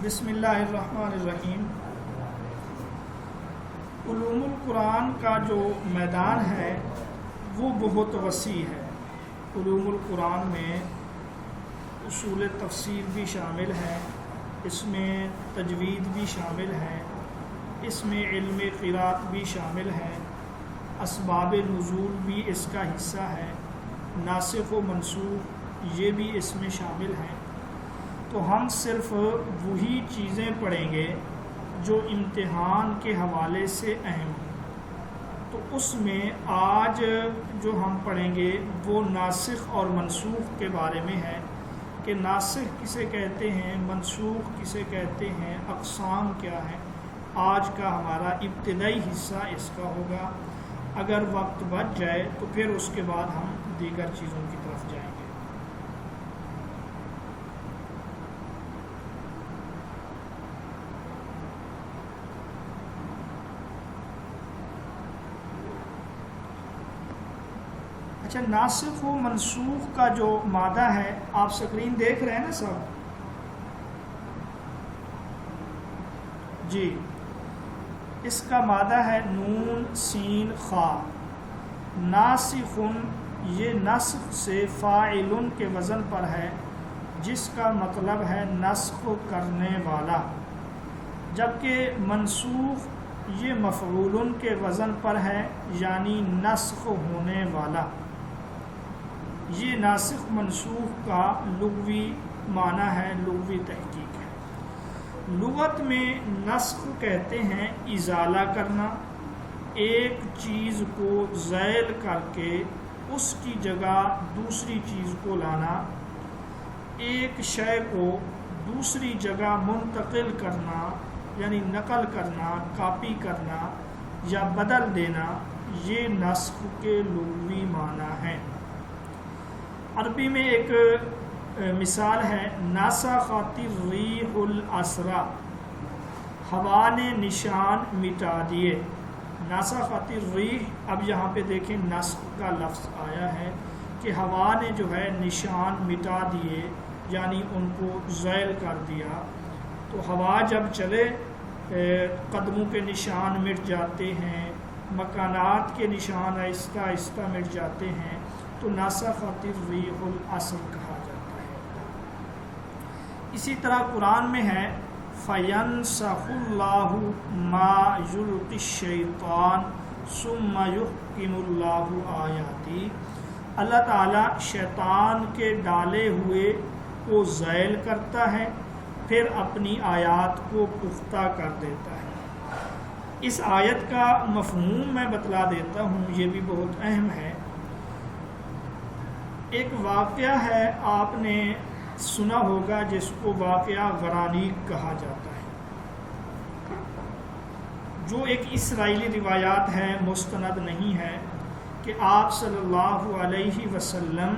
بسم اللہ الرحمن الرحیم۔ علوم القرآن کا جو میدان ہے وہ بہت وسیع ہے۔ علوم القرآن میں اصول تفسیر بھی شامل ہے، اس میں تجوید بھی شامل ہے، اس میں علم قرات بھی شامل ہے، اسباب نزول بھی اس کا حصہ ہے، ناسخ و منسوخ یہ بھی اس میں شامل ہیں۔ تو ہم صرف وہی چیزیں پڑھیں گے جو امتحان کے حوالے سے اہم ہیں۔ تو اس میں آج جو ہم پڑھیں گے وہ ناسخ اور منسوخ کے بارے میں ہے کہ ناسخ کسے کہتے ہیں، منسوخ کسے کہتے ہیں، اقسام کیا ہیں۔ آج کا ہمارا ابتدائی حصہ اس کا ہوگا۔ اگر وقت بچ جائے تو پھر اس کے بعد ہم دیگر چیزوں کی طرف جائیں گے۔ اچھا، ناسخ و منسوخ کا جو مادہ ہے آپ سکرین دیکھ رہے ہیں نا سب؟ جی، اس کا مادہ ہے نون سین خا۔ ناسخن یہ نسخ سے فاعلن کے وزن پر ہے، جس کا مطلب ہے نسخ کرنے والا، جبکہ منسوخ یہ مفعولن کے وزن پر ہے، یعنی نسخ ہونے والا۔ یہ ناسخ منسوخ کا لغوی معنی ہے، لغوی تحقیق ہے۔ لغت میں نسخ کہتے ہیں ازالہ کرنا، ایک چیز کو زائل کر کے اس کی جگہ دوسری چیز کو لانا، ایک شے کو دوسری جگہ منتقل کرنا یعنی نقل کرنا، کاپی کرنا یا بدل دینا، یہ نسخ کے لغوی معنی ہیں۔ عربی میں ایک مثال ہے، ناسخت الریح الاسرا، ہوا نے نشان مٹا دیے۔ ناسخت الریح، اب یہاں پہ دیکھیں نسخ کا لفظ آیا ہے کہ ہوا نے جو ہے نشان مٹا دیے، یعنی ان کو زائل کر دیا۔ تو ہوا جب چلے قدموں کے نشان مٹ جاتے ہیں، مکانات کے نشان آہستہ آہستہ مٹ جاتے ہیں، تو ناسخت الریح الاسر کہا جاتا ہے۔ اسی طرح قرآن میں ہے فَيَنْسَخُ اللَّهُ مَا يُلْقِي الشَّيْطَانُ ثُمَّ يُحْكِمُ اللَّهُ آیَاتِهِ، اللہ تعالیٰ شیطان کے ڈالے ہوئے کو زائل کرتا ہے، پھر اپنی آیات کو پختہ کر دیتا ہے۔ اس آیت کا مفہوم میں بتلا دیتا ہوں، یہ بھی بہت اہم ہے۔ ایک واقعہ ہے، آپ نے سنا ہوگا، جس کو واقعہ غرانیق کہا جاتا ہے، جو ایک اسرائیلی روایات ہے، مستند نہیں ہے، کہ آپ صلی اللہ علیہ وسلم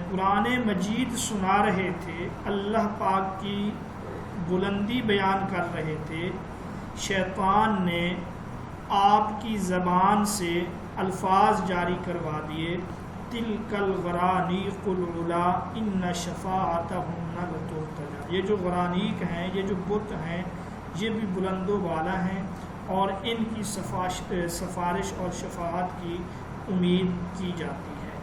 قرآن مجید سنا رہے تھے، اللہ پاک کی بلندی بیان کر رہے تھے، شیطان نے آپ کی زبان سے الفاظ جاری کروا دیے، تلک الغرانیق العلا ان شفاعتہن لترتجی۔ یہ جو غرانیق ہیں، یہ جو بت ہیں، یہ بھی بلند و بالا ہیں، اور ان کی سفارش اور شفاعت کی امید کی جاتی ہے۔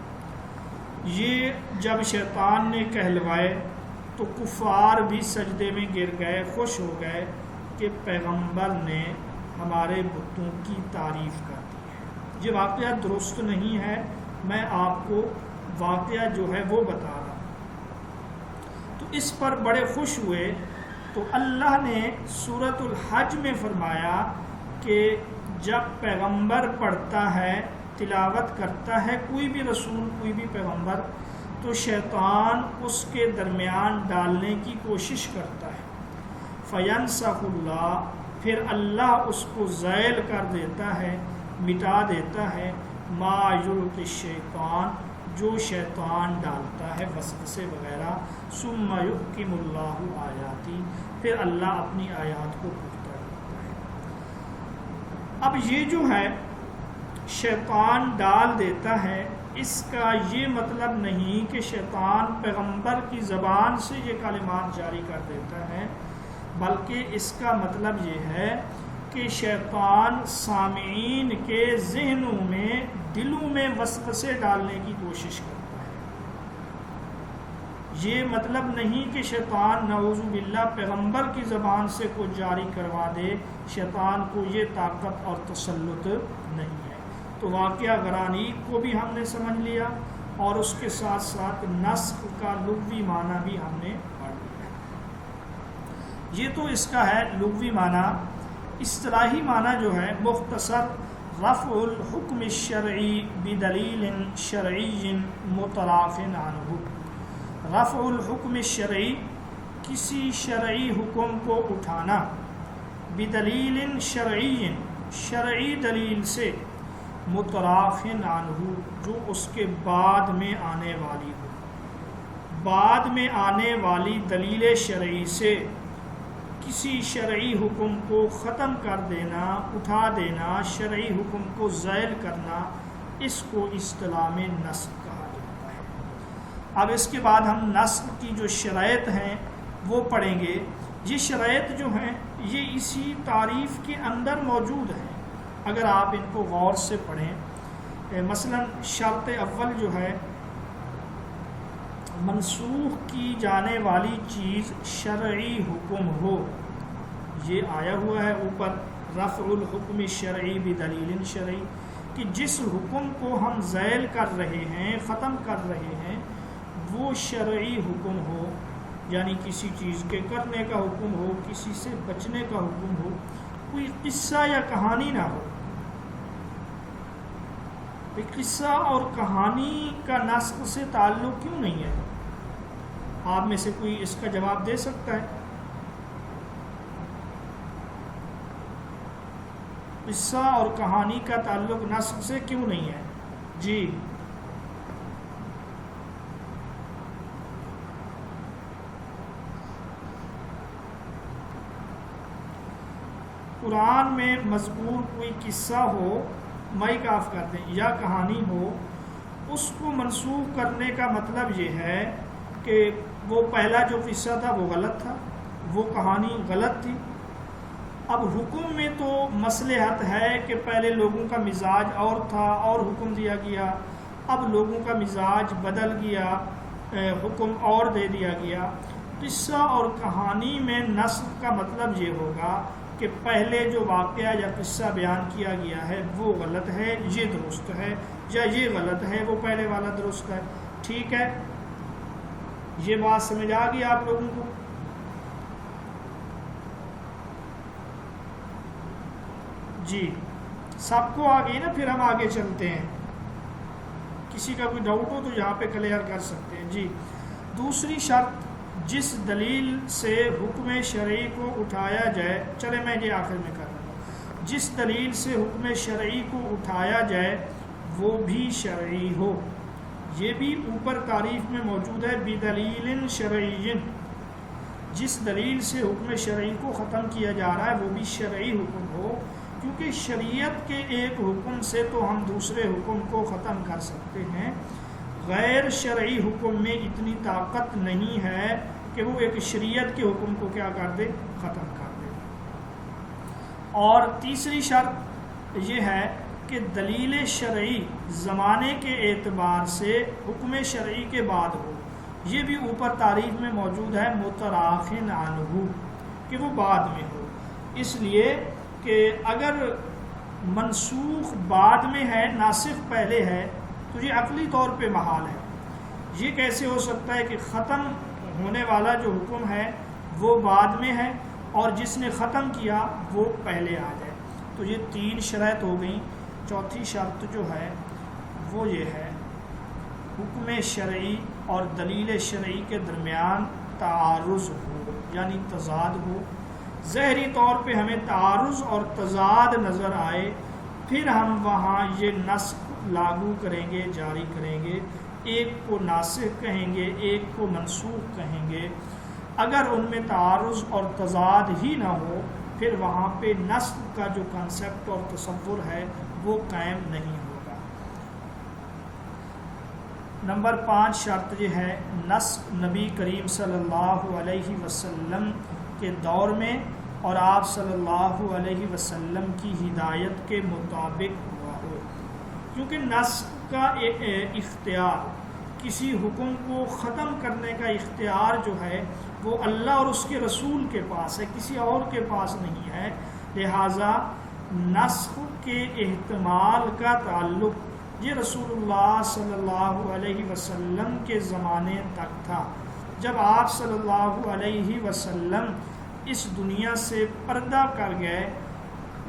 یہ جب شیطان نے کہلوائے تو کفار بھی سجدے میں گر گئے، خوش ہو گئے کہ پیغمبر نے ہمارے بتوں کی تعریف کر دی ہے۔ یہ واقعہ درست نہیں ہے، میں آپ کو واقعہ جو ہے وہ بتا رہا ہوں۔ تو اس پر بڑے خوش ہوئے، تو اللہ نے سورۃ الحج میں فرمایا کہ جب پیغمبر پڑھتا ہے، تلاوت کرتا ہے، کوئی بھی رسول، کوئی بھی پیغمبر، تو شیطان اس کے درمیان ڈالنے کی کوشش کرتا ہے۔ فَيَنْسَخُ اللَّهُ، پھر اللہ اس کو زائل کر دیتا ہے، مٹا دیتا ہے، ما یلقی الشیطان، جو شیطان ڈالتا ہے، وسوسے وغیرہ، ثم یحکم اللہ آیاتی، پھر اللہ اپنی آیات کو پختہ کرتا ہے۔ اب یہ جو ہے شیطان ڈال دیتا ہے، اس کا یہ مطلب نہیں کہ شیطان پیغمبر کی زبان سے یہ کلمات جاری کر دیتا ہے، بلکہ اس کا مطلب یہ ہے کہ شیطان سامعین کے ذہنوں میں، دلوں میں وسوسے ڈالنے کی کوشش کرتا ہے۔ یہ مطلب نہیں کہ شیطان نعوذ باللہ پیغمبر کی زبان سے کچھ جاری کروا دے، شیطان کو یہ طاقت اور تسلط نہیں ہے۔ تو واقعہ غرانیق کو بھی ہم نے سمجھ لیا، اور اس کے ساتھ ساتھ نسخ کا لغوی معنی بھی ہم نے پڑھ لیا۔ یہ تو اس کا ہے لغوی معنی۔ اصطلاحی معنی جو ہے مختصر، رفع الحکم الشرعی بدلیل شرعی متراف عنہ۔ رفع الحکم الشرعی، کسی شرعی حکم کو اٹھانا، بدلیل شرعی، شرعی دلیل سے، متراف عنہ، جو اس کے بعد میں آنے والی ہو۔ بعد میں آنے والی دلیل شرعی سے کسی شرعی حکم کو ختم کر دینا، اٹھا دینا، شرعی حکم کو زائل کرنا، اس کو اصطلاح میں نسخ کہا جاتا ہے۔ اب اس کے بعد ہم نسخ کی جو شرائط ہیں وہ پڑھیں گے۔ یہ شرائط جو ہیں یہ اسی تعریف کے اندر موجود ہیں، اگر آپ ان کو غور سے پڑھیں۔ مثلا شرط اول جو ہے، منسوخ کی جانے والی چیز شرعی حکم ہو۔ یہ آیا ہوا ہے اوپر، رفع الحکم الشرعی بدلیل شرعی، کہ جس حکم کو ہم زائل کر رہے ہیں، ختم کر رہے ہیں، وہ شرعی حکم ہو، یعنی کسی چیز کے کرنے کا حکم ہو، کسی سے بچنے کا حکم ہو، کوئی قصہ یا کہانی نہ ہو۔ قصہ اور کہانی کا نسخ سے تعلق کیوں نہیں ہے؟ آپ میں سے کوئی اس کا جواب دے سکتا ہے؟ قصہ اور کہانی کا تعلق نسخ سے کیوں نہیں ہے؟ جی، قرآن میں مذکور کوئی قصہ ہو، مائک آف کر دیں، یا کہانی ہو، اس کو منسوخ کرنے کا مطلب یہ ہے کہ وہ پہلا جو قصہ تھا وہ غلط تھا، وہ کہانی غلط تھی۔ اب حکم میں تو مصلحت ہے کہ پہلے لوگوں کا مزاج اور تھا اور حکم دیا گیا، اب لوگوں کا مزاج بدل گیا، حکم اور دے دیا گیا۔ قصہ اور کہانی میں نسخ کا مطلب یہ ہوگا کہ پہلے جو واقعہ یا قصہ بیان کیا گیا ہے وہ غلط ہے، یہ درست ہے، یا یہ غلط ہے، وہ پہلے والا درست ہے۔ ٹھیک ہے، یہ بات سمجھ آ گئی آپ لوگوں کو؟ جی، سب کو آ گئی نا؟ پھر ہم آگے چلتے ہیں، کسی کا کوئی ڈاؤٹ ہو تو یہاں پہ کلیئر کر سکتے ہیں۔ جی، دوسری شرط، جس دلیل سے حکم شرعی کو اٹھایا جائے، چلے میں یہ آخر میں کر رہا ہوں، جس دلیل سے حکم شرعی کو اٹھایا جائے وہ بھی شرعی ہو۔ یہ بھی اوپر تعریف میں موجود ہے، بدلیل شرعی، جس دلیل سے حکم شرعی کو ختم کیا جا رہا ہے وہ بھی شرعی حکم ہو، کیونکہ شریعت کے ایک حکم سے تو ہم دوسرے حکم کو ختم کر سکتے ہیں، غیر شرعی حکم میں اتنی طاقت نہیں ہے کہ وہ ایک شریعت کے حکم کو کیا کر دے؟ ختم کر دے۔ اور تیسری شرط یہ ہے کہ دلیل شرعی زمانے کے اعتبار سے حکم شرعی کے بعد ہو۔ یہ بھی اوپر تعریف میں موجود ہے، متراخ عنہ، کہ وہ بعد میں ہو۔ اس لیے کہ اگر منسوخ بعد میں ہے، ناسخ پہلے ہے، تو یہ عقلی طور پہ محال ہے۔ یہ کیسے ہو سکتا ہے کہ ختم ہونے والا جو حکم ہے وہ بعد میں ہے اور جس نے ختم کیا وہ پہلے آ جائے؟ تو یہ تین شرائط ہو گئیں۔ چوتھی شرط جو ہے وہ یہ ہے، حکم شرعی اور دلیل شرعی کے درمیان تعارض ہو، یعنی تضاد ہو۔ ظاہری طور پہ ہمیں تعارض اور تضاد نظر آئے، پھر ہم وہاں یہ نسخ لاگو کریں گے، جاری کریں گے، ایک کو ناسخ کہیں گے، ایک کو منسوخ کہیں گے۔ اگر ان میں تعارض اور تضاد ہی نہ ہو پھر وہاں پہ نسخ کا جو کنسیپٹ اور تصور ہے وہ قائم نہیں ہوگا۔ نمبر 5 شرط یہ ہے، نسخ نبی کریم صلی اللہ علیہ وسلم کے دور میں اور آپ صلی اللہ علیہ وسلم کی ہدایت کے مطابق ہوا ہو، کیونکہ نسخ کا اختیار، کسی حکم کو ختم کرنے کا اختیار جو ہے وہ اللہ اور اس کے رسول کے پاس ہے، کسی اور کے پاس نہیں ہے۔ لہٰذا نسخ کے احتمال کا تعلق یہ رسول اللہ صلی اللہ علیہ وسلم کے زمانے تک تھا۔ جب آپ صلی اللہ علیہ وسلم اس دنیا سے پردہ کر گئے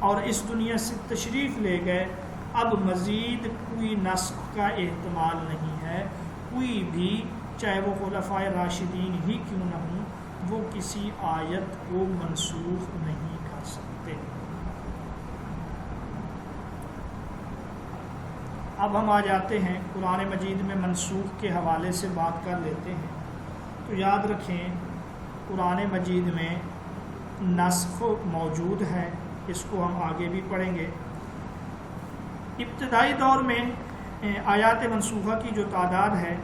اور اس دنیا سے تشریف لے گئے، اب مزید کوئی نسخ کا احتمال نہیں ہے۔ کوئی بھی، چاہے وہ خلفائے راشدین ہی کیوں نہ ہوں، وہ کسی آیت کو منسوخ نہیں کر سکتے۔ اب ہم آ جاتے ہیں قرآن مجید میں منسوخ کے حوالے سے بات کر لیتے ہیں۔ تو یاد رکھیں قرآن مجید میں نسخ موجود ہے، اس کو ہم آگے بھی پڑھیں گے۔ ابتدائی دور میں آیات منسوخہ کی جو تعداد ہے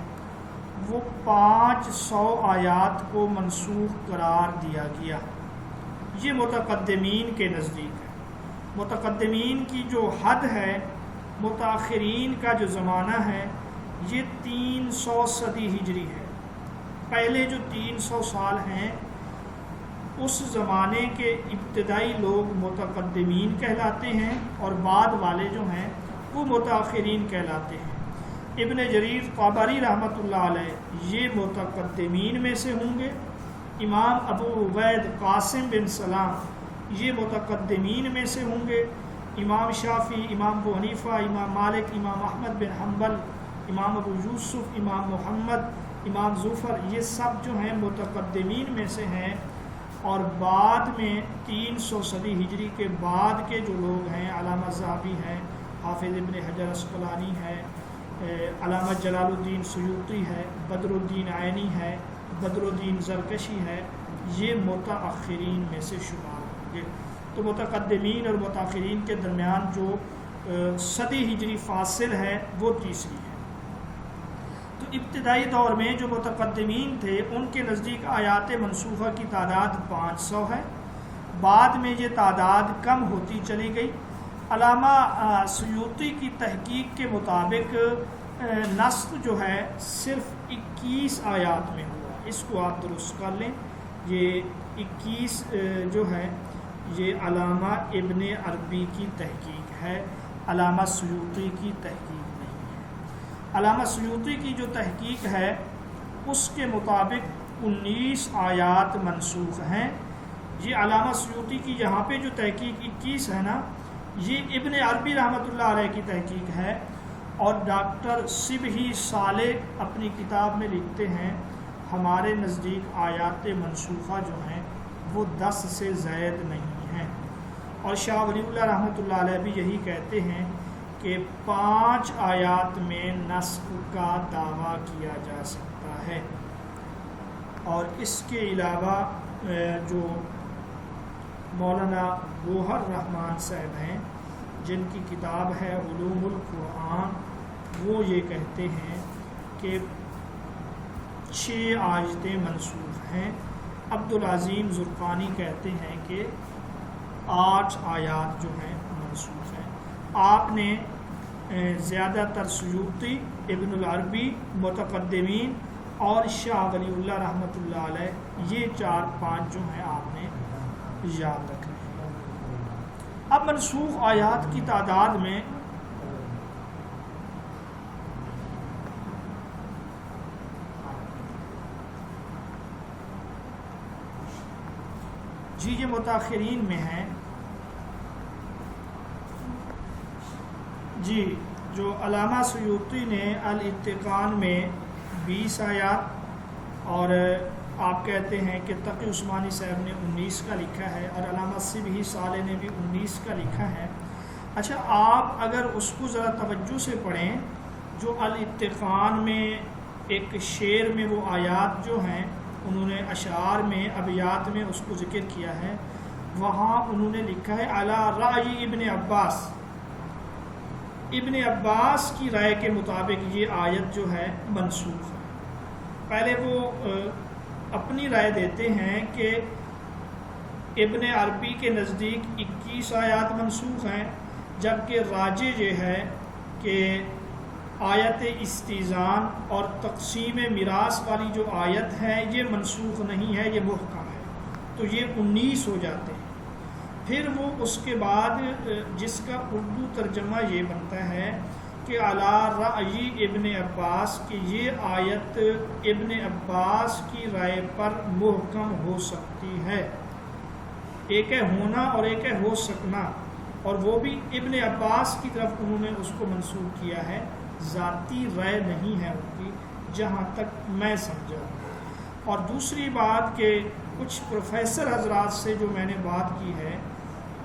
وہ 500 آیات کو منسوخ قرار دیا گیا۔ یہ متقدمین کے نزدیک ہے۔ متقدمین کی جو حد ہے، متاخرین کا جو زمانہ ہے، یہ 300 صدی ہجری ہے۔ پہلے جو 300 سال ہیں اس زمانے کے ابتدائی لوگ متقدمین کہلاتے ہیں اور بعد والے جو ہیں وہ متاخرین کہلاتے ہیں۔ ابن جریر طبری رحمۃ اللہ علیہ یہ متقدمین میں سے ہوں گے۔ امام ابو عبید قاسم بن سلام یہ متقدمین میں سے ہوں گے۔ امام شافعی، امام ابو حنیفہ، امام مالک، امام احمد بن حنبل، امام ابو یوسف، امام محمد، امام زفر، یہ سب جو ہیں متقدمین میں سے ہیں۔ اور بعد میں 300 صدی ہجری کے بعد کے جو لوگ ہیں، علامہ ذہبی ہیں، حافظ ابن حجر اسقلانی ہے، علامہ جلال الدین سیوطی ہے، بدر الدین عینی ہے، بدر الدین زرکشی ہے، یہ متاخرین میں سے شمار ہوں گے۔ تو متقدمین اور متاخرین کے درمیان جو صدی ہجری فاصل ہے وہ تیسری ہے۔ تو ابتدائی دور میں جو متقدمین تھے ان کے نزدیک آیات منسوخہ کی تعداد 500 ہے۔ بعد میں یہ تعداد کم ہوتی چلی گئی۔ علامہ سیوطی کی تحقیق کے مطابق نسخ جو ہے صرف 21 آیات میں ہوا۔ اس کو آپ درست کر لیں، یہ 21 جو ہے یہ علامہ ابن عربی کی تحقیق ہے، علامہ سیوطی کی تحقیق نہیں ہے۔ علامہ سیوطی کی جو تحقیق ہے اس کے مطابق 19 آیات منسوخ ہیں۔ یہ علامہ سیوطی کی یہاں پہ جو تحقیق 21 ہے نا، یہ ابن عربی رحمۃ اللہ علیہ کی تحقیق ہے۔ اور ڈاکٹر صبحی صالح اپنی کتاب میں لکھتے ہیں ہمارے نزدیک آیات منسوخہ جو ہیں وہ 10 سے زائد نہیں ہیں۔ اور شاہ ولی اللہ رحمۃ اللہ علیہ بھی یہی کہتے ہیں کہ 5 آیات میں نسخ کا دعویٰ کیا جا سکتا ہے۔ اور اس کے علاوہ جو مولانا گوہر رحمان صاحب ہیں جن کی کتاب ہے علوم القرآن، وہ یہ کہتے ہیں کہ 6 آیتیں منسوخ ہیں۔ عبدالعظیم زرقانی کہتے ہیں کہ 8 آیات جو ہیں منسوخ ہیں۔ آپ نے زیادہ تر سیوطی، ابن العربی، متقدمین اور شاہ ولی اللہ رحمۃ اللہ علیہ یہ 4-5 جو ہیں آپ نے یاد رکھنے ہیں۔ اب منسوخ آیات کی تعداد میں جی یہ متاخرین میں ہیں۔ جی جو علامہ سیوطی نے الاتقان میں 20 آیات، اور آپ کہتے ہیں کہ تقی عثمانی صاحب نے 19 کا لکھا ہے، اور علامہ صبحی صالح نے بھی 19 کا لکھا ہے۔ اچھا، آپ اگر اس کو ذرا توجہ سے پڑھیں، جو الاتقان میں ایک شعر میں وہ آیات جو ہیں انہوں نے اشعار میں، ابیات میں اس کو ذکر کیا ہے، وہاں انہوں نے لکھا ہے علی رأی ابن عباس، ابن عباس کی رائے کے مطابق یہ آیت جو ہے منسوخ ہے۔ پہلے وہ اپنی رائے دیتے ہیں کہ ابن عربی کے نزدیک 21 آیات منسوخ ہیں، جبکہ راجح یہ ہے کہ آیت استیزان اور تقسیم میراث والی جو آیت ہے یہ منسوخ نہیں ہے، یہ محکم ہے، تو یہ 19 ہو جاتے ہیں۔ پھر وہ اس کے بعد جس کا اردو ترجمہ یہ بنتا ہے کہ علی رأی ابن عباس، کہ یہ آیت ابن عباس کی رائے پر محکم ہو سکتی ہے۔ ایک ہے ہونا اور ایک ہے ہو سکنا، اور وہ بھی ابن عباس کی طرف انہوں نے اس کو منسوخ کیا ہے، ذاتی رائے نہیں ہے ان کی، جہاں تک میں سمجھا۔ اور دوسری بات کہ کچھ پروفیسر حضرات سے جو میں نے بات کی ہے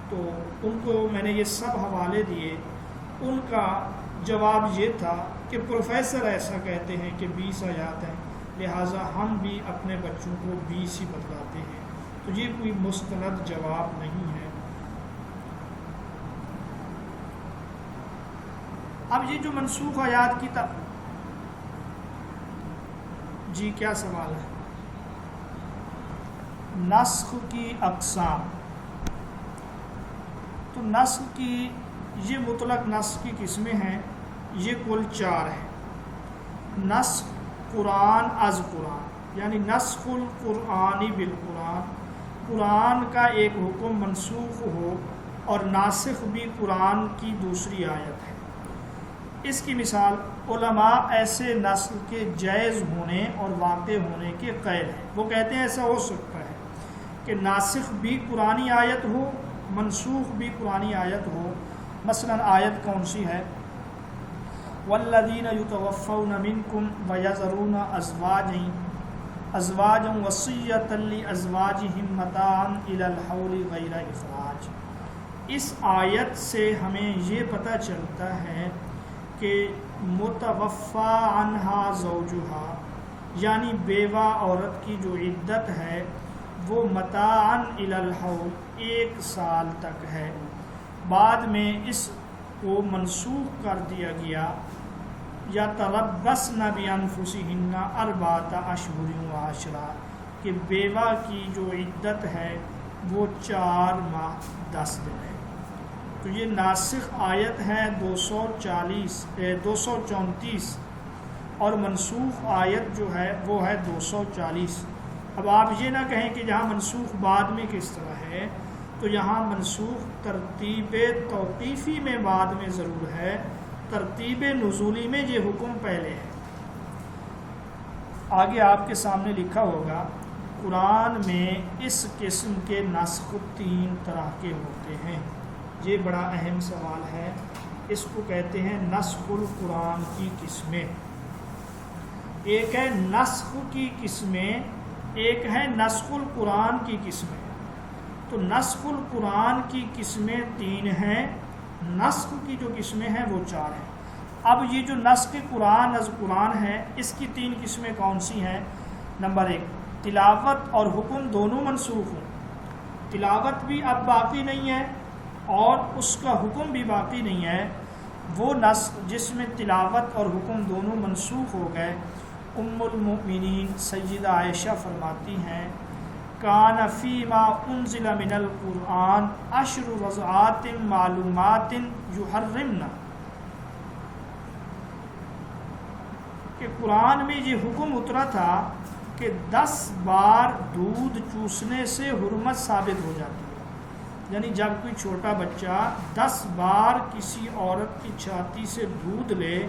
تو ان کو میں نے یہ سب حوالے دیے، ان کا جواب یہ تھا کہ پروفیسر ایسا کہتے ہیں کہ 20 آیات ہیں، لہٰذا ہم بھی اپنے بچوں کو 20 ہی بتلاتے ہیں، تو یہ کوئی مستند جواب نہیں ہے۔ اب یہ جو منسوخ آیات کی جی کیا سوال ہے؟ نسخ کی اقسام، تو نسخ کی یہ مطلق نسخ کی قسمیں ہیں، یہ کل 4 ہیں۔ نسخ قرآن از قرآن، یعنی نسخ القرآنی بالقرآن، قرآن کا ایک حکم منسوخ ہو اور ناسخ بھی قرآن کی دوسری آیت ہے۔ اس کی مثال علماء ایسے نسخ کے جائز ہونے اور واقع ہونے کے قائل ہیں، وہ کہتے ہیں ایسا ہو سکتا ہے کہ ناسخ بھی قرآنی آیت ہو، منسوخ بھی قرآنی آیت ہو۔ مثلا آیت کون سی ہے؟ والذین یتوفون منکم ویذرون ازواجا وصیۃ لازواجہم متاعا الی الحول غیر اخراج۔ اس آیت سے ہمیں یہ پتہ چلتا ہے کہ متوفی عنہا زوجہا، یعنی بیوہ عورت کی جو عدت ہے وہ متاعا الی الحول 1 سال تک ہے۔ بعد میں اس کو منسوخ کر دیا گیا، یا تربصن بانفسہن 4 اشہر و عشرا، کہ بیوہ کی جو عدت ہے وہ 4 ماہ 10 دن ہے۔ تو یہ ناسخ آیت ہے 234 اور منسوخ آیت جو ہے وہ ہے 240۔ اب آپ یہ نہ کہیں کہ جہاں منسوخ بعد میں کس طرح ہے، تو یہاں منسوخ ترتیب توقیفی میں بعد میں ضرور ہے، ترتیب نزولی میں یہ حکم پہلے ہے۔ آگے آپ کے سامنے لکھا ہوگا قرآن میں اس قسم کے نسخ 3 طرح کے ہوتے ہیں۔ یہ بڑا اہم سوال ہے، اس کو کہتے ہیں نسخ القرآن کی قسمیں۔ ایک ہے نسخ کی قسمیں، ایک ہے نسخ القرآن کی قسمیں۔ تو نسخ القرآن کی قسمیں 3 ہیں، نسخ کی جو قسمیں ہیں وہ 4 ہیں۔ اب یہ جو نسخ قرآن از قرآن ہے، اس کی 3 قسمیں کون سی ہیں؟ نمبر 1، تلاوت اور حکم دونوں منسوخ ہوں، تلاوت بھی اب باقی نہیں ہے اور اس کا حکم بھی باقی نہیں ہے، وہ نسخ جس میں تلاوت اور حکم دونوں منسوخ ہو گئے۔ ام المؤمنین سیدہ عائشہ فرماتی ہیں کان فیما انزل من القرآن 10 رضعات معلومات یحرمنا، کہ قرآن میں یہ حکم اترا تھا کہ 10 بار دودھ چوسنے سے حرمت ثابت ہو جاتی ہے، یعنی جب کوئی چھوٹا بچہ 10 بار کسی عورت کی چھاتی سے دودھ لے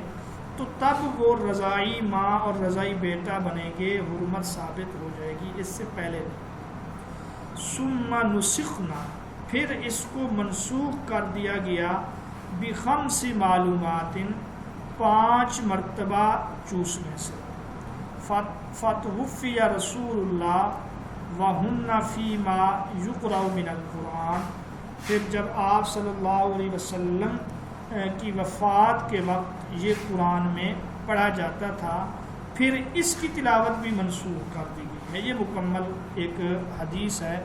تو تب وہ رضائی ماں اور رضائی بیٹا بنے گے، حرمت ثابت ہو جائے گی، اس سے پہلے نہیں۔ ثم نسخنا، پھر اس کو منسوخ کر دیا گیا، بخمس معلومات، 5 مرتبہ چوسنے سے۔ فتوفی رسول اللہ وہن فیما یقرأ من القرآن، پھر جب آپ صلی اللہ علیہ وسلم کی وفات کے وقت یہ قرآن میں پڑھا جاتا تھا، پھر اس کی تلاوت بھی منسوخ کر دی گئی ہے۔ یہ مکمل ایک حدیث ہے۔